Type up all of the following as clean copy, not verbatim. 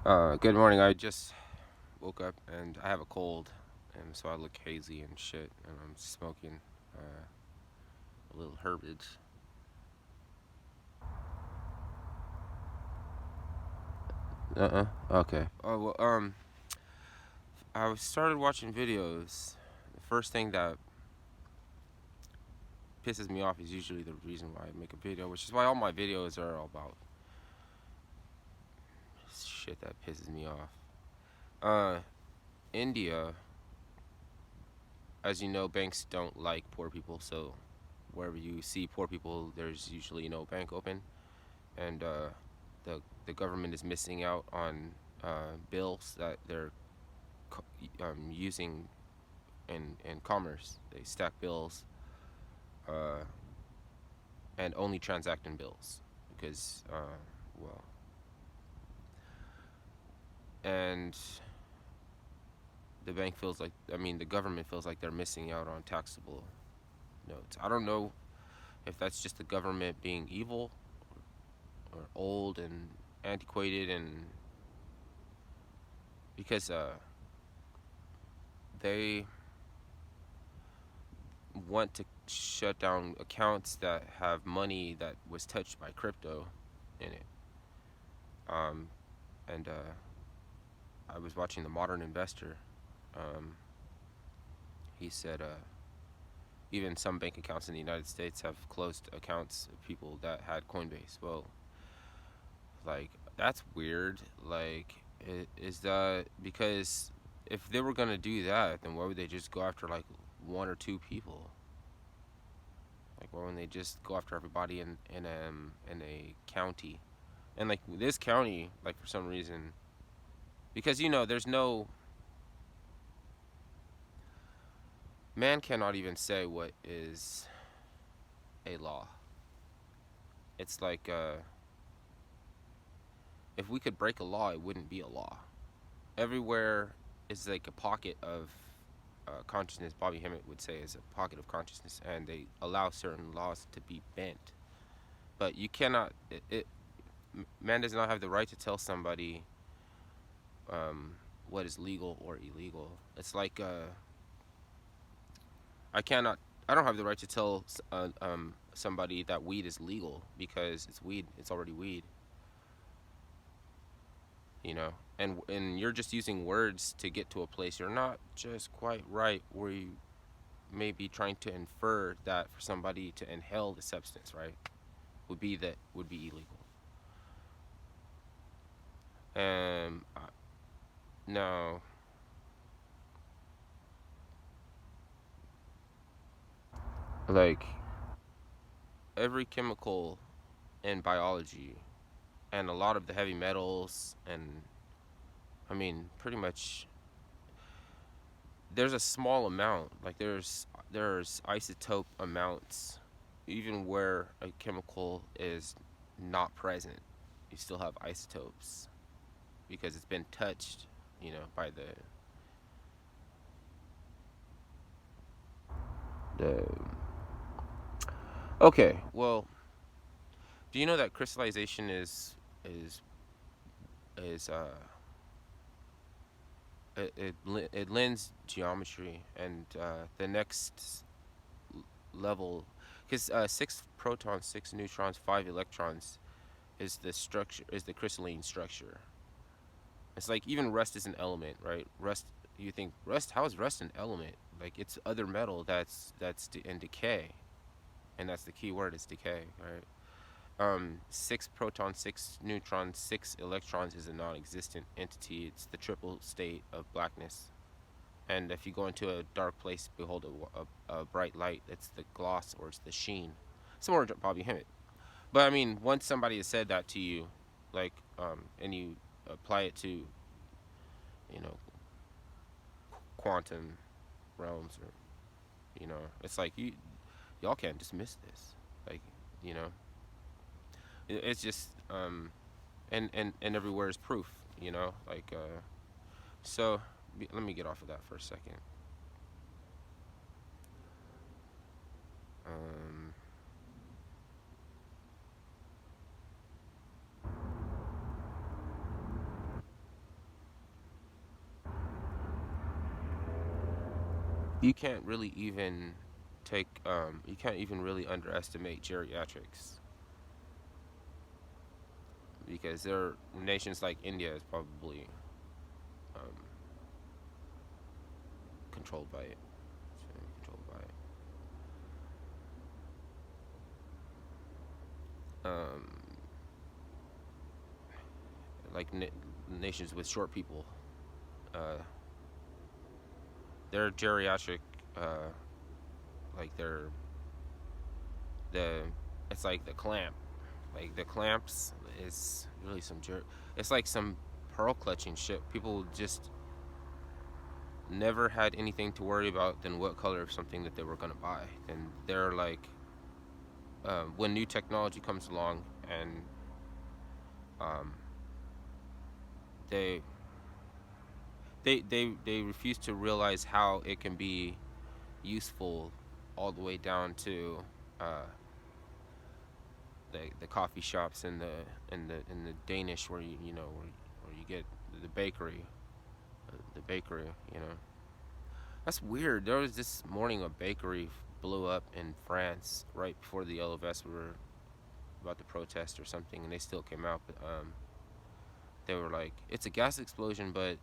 Good morning. I just woke up and I have a cold, and so I look hazy and shit, and I'm smoking a little herbage. Okay. Oh well. I started watching videos. The first thing that pisses me off is usually the reason why I make a video, which is why all my videos are all about shit that pisses me off. Uh, India, as you know, banks don't like poor people, so wherever you see poor people, there's usually no bank open. And the government is missing out on bills that they're using in commerce. They stack bills uh, and only transact in bills because well, and the bank feels like the government feels like they're missing out on taxable notes. I don't know if that's just the government being evil or old and antiquated, and because they want to shut down accounts that have money that was touched by crypto in it. Um, and I was watching The Modern Investor. Um, he said even some bank accounts in the United States have closed accounts of people that had Coinbase. Well, like, that's weird. Like, is that because if they were gonna do that, then why would they just go after like one or two people? Like, why wouldn't they just go after everybody in a county? And like this county, like for some reason, because there's no man cannot even say what is a law. It's like if we could break a law, it wouldn't be a law. Everywhere is like a pocket of consciousness. Bobby Hemmett would say is a pocket of consciousness, and they allow certain laws to be bent. But you cannot. Man does not have the right to tell somebody what is legal or illegal. It's like I cannot. I don't have the right to tell somebody that weed is legal because it's weed. It's already weed. And you're just using words to get to a place you're not just quite right, where you may be trying to infer that for somebody to inhale the substance, right, would be illegal. No, like every chemical in biology and a lot of the heavy metals, and pretty much there's a small amount, like there's isotope amounts even where a chemical is not present. You still have isotopes because it's been touched, by the okay. Well, do you know that crystallization is is it lends geometry, and the next level, because 6 protons, 6 neutrons, 5 electrons is the crystalline structure. It's like even rust is an element, right? Rust. You think rust? How is rust an element? Like, it's other metal that's in decay, and that's the key word. Is decay, right? 6 protons, 6 neutrons, 6 electrons is a non-existent entity. It's the triple state of blackness. And if you go into a dark place, behold a bright light. It's the gloss, or it's the sheen. Similar to Bobby Hemmett. But once somebody has said that to you, like, and you apply it to, you know, quantum realms, or it's like y'all can't dismiss this. Like, you know, it's just and everywhere is proof. Like so. Let me get off of that for a second. Um, you can't really even you can't even really underestimate geriatrics, because there are nations like India is probably um, controlled by it. Controlled by it. Like nations with short people, uh, they're geriatric. Uh, like the it's like the clamp. Like the clamps is really it's like some pearl clutching shit. People just never had anything to worry about than what color of something that they were gonna buy. And they're like, when new technology comes along, and um, they they refuse to realize how it can be useful, all the way down to uh, the coffee shops and the Danish, where where you get the bakery, the bakery. That's weird. There was this morning a bakery blew up in France right before the yellow vests were about to protest or something, and they still came out. But they were like, it's a gas explosion, but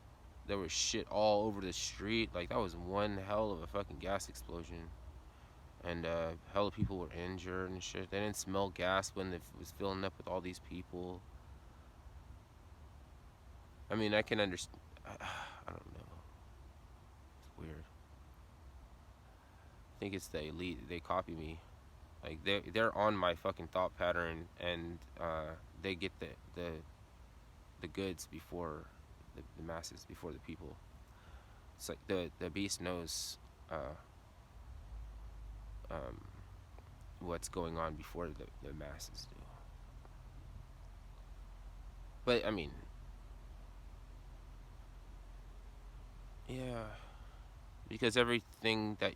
there was shit all over the street. Like, that was one hell of a fucking gas explosion, and hell of people were injured and shit. They didn't smell gas when it was filling up with all these people. I mean, I can understand. I don't know. It's weird. I think it's the elite. They copy me. Like, they're on my fucking thought pattern, and they get the goods before the masses, before the people. It's like the beast knows uh, um, what's going on before the masses do. But I mean, yeah, because everything that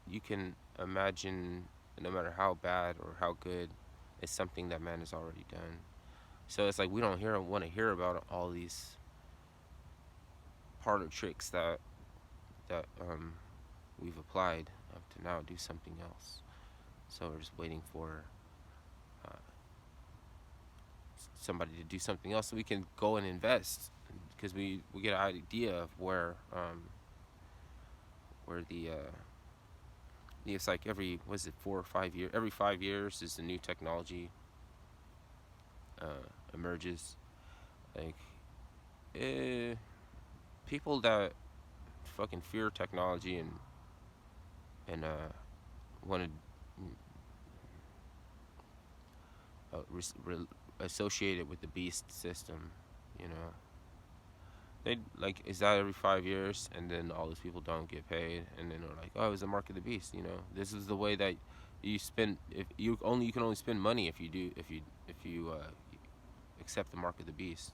you can imagine, no matter how bad or how good, is something that man has already done. So it's like we don't want to hear about all these parlor tricks that we've applied up to now. Do something else. So we're just waiting for uh, somebody to do something else so we can go and invest, because we get an idea of where it's like every, was it 4 or 5 years, every 5 years is the new technology emerges. Like, eh, people that fucking fear technology and want to associate it with the beast system, you know. They like, is that every 5 years, and then all those people don't get paid, and then they're like, oh, it was the mark of the beast. This is the way that you spend. If you can only spend money if you accept the mark of the beast.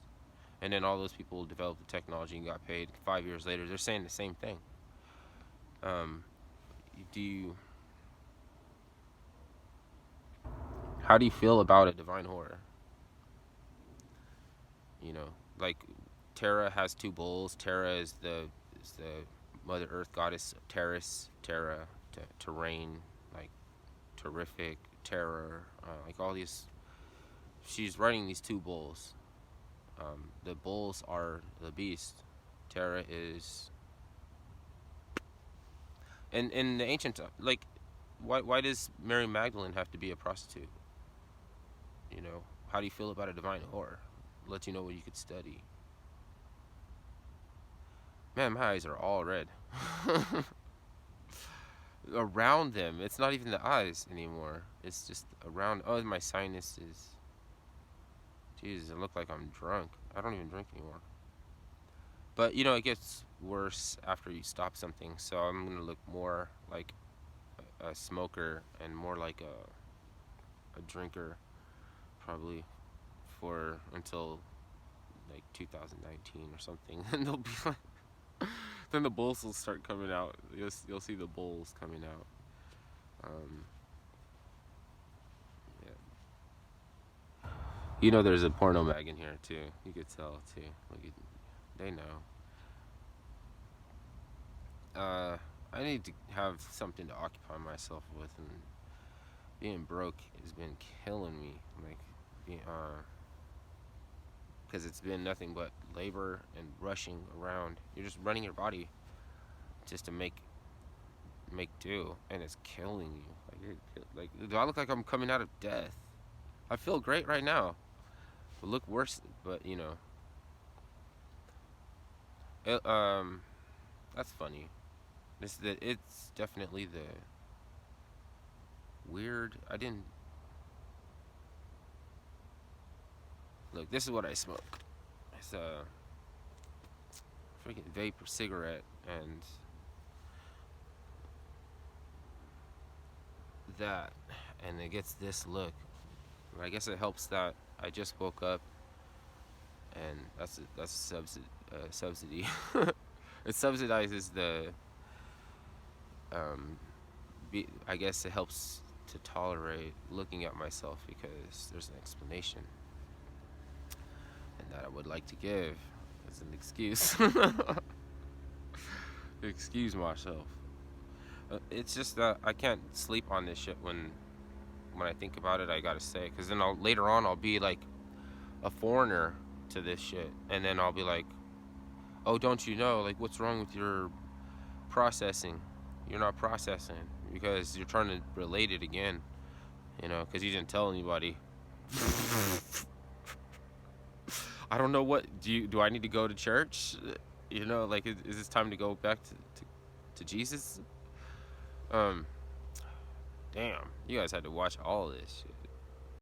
And then all those people developed the technology and got paid. 5 years later, they're saying the same thing. Um, do you? How do you feel about a divine horror? Like, Terra has two bulls. Terra is the Mother Earth goddess. Terra, terrain, like terrific, terror, like all these. She's riding these two bulls. The bulls are the beast. Terra is, and in the ancient, like, why does Mary Magdalene have to be a prostitute? How do you feel about a divine whore? Let you know what you could study. Man, my eyes are all red. Around them, it's not even the eyes anymore. It's just around. Oh, my sinuses. Jesus, it look like I'm drunk. I don't even drink anymore. But it gets worse after you stop something. So I'm gonna look more like a smoker and more like a drinker, probably, for until like 2019 or something. And they'll be like, then the bulls will start coming out. You'll see the bulls coming out. Um, yeah. There's a porno mag in here too. You could tell too. They know. I need to have something to occupy myself with, and being broke has been killing me. Like, being, because it's been nothing but labor and rushing around. You're just running your body just to make do, and it's killing you. Like, do I look like I'm coming out of death? I feel great right now, but look worse. But it, that's funny. It's definitely the weird. I didn't look. This is what I smoke. It's a freaking vapor cigarette, and that, and it gets this look. I guess it helps that I just woke up, and that's a subsidy. It subsidizes the um, I guess it helps to tolerate looking at myself because there's an explanation, and that I would like to give as an excuse. Excuse myself. It's just that I can't sleep on this shit when I think about it. I gotta say, because then later on I'll be like a foreigner to this shit, and then I'll be like, oh, don't you know? Like, what's wrong with your processing? You're not processing because you're trying to relate it again, because you didn't tell anybody. I don't know what do I need to go to church? Like, is this time to go back to Jesus? Um, damn, you guys had to watch all this shit.